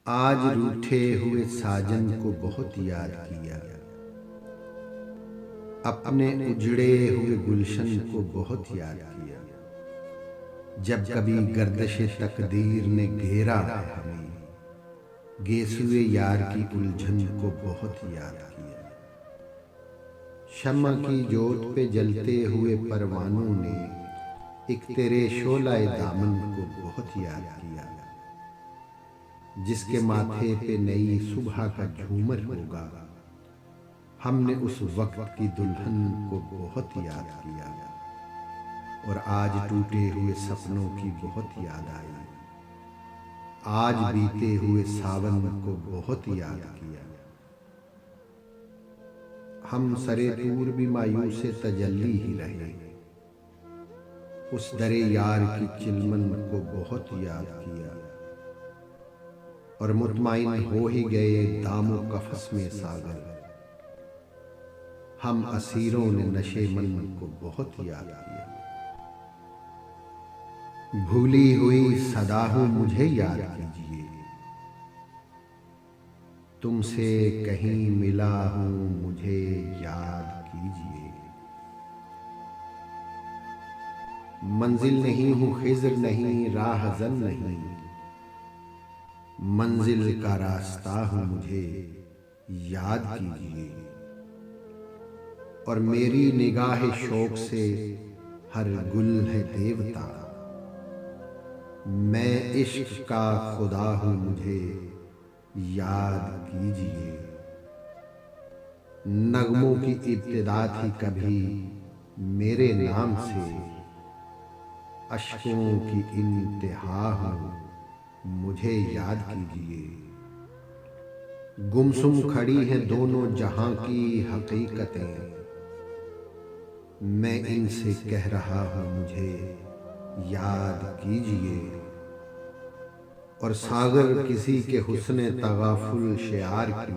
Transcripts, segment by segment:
आज रूठे हुए साजन को बहुत याद किया, अपने उजड़े हुए गुलशन को बहुत याद किया। जब कभी गर्दिशे तकदीर ने घेरा हमें, गेसुए यार की उलझन को बहुत याद किया। शम्मा की जोत पे जलते हुए परवानों ने एक तेरे शोलाए दामन को बहुत याद किया। जिसके माथे पे नई सुबह का झूमर होगा, हमने उस वक्त की दुल्हन को बहुत याद किया। और आज टूटे हुए सपनों की बहुत याद आई, आज बीते हुए सावन को बहुत याद किया। हम सरे दूर भी मायूस तजल्ली ही रहे, उस दरे यार की चिलमन को बहुत याद किया। और मुतमाइन हो ही गए दामो कफस में सागर, हम असीरों ने नशे मन को बहुत याद किया। भूली हुई सदा हूं मुझे याद कीजिए, तुमसे कहीं मिला हूं मुझे याद कीजिए। मंजिल नहीं हूं खिज़्र नहीं राहज़न नहीं, मंजिल का रास्ता हूं मुझे याद कीजिए। और मेरी निगाह शौक से हर गुल है देवता, मैं इश्क का खुदा हूं मुझे याद कीजिए। नगमों की इब्तिदा थी कभी मेरे नाम से, अश्कों की इंतहा हूं मुझे याद कीजिए। गुमसुम खड़ी हैं दोनों जहां की हकीकतें, मैं इनसे कह रहा हूं मुझे याद कीजिए। और सागर किसी के हुस्ने तगाफुल शेआर की,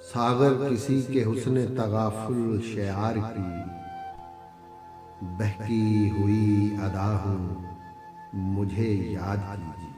सागर किसी के हुस्ने तगाफुल शेआर की, बहकी हुई अदा हूं मुझे याद कीजिए।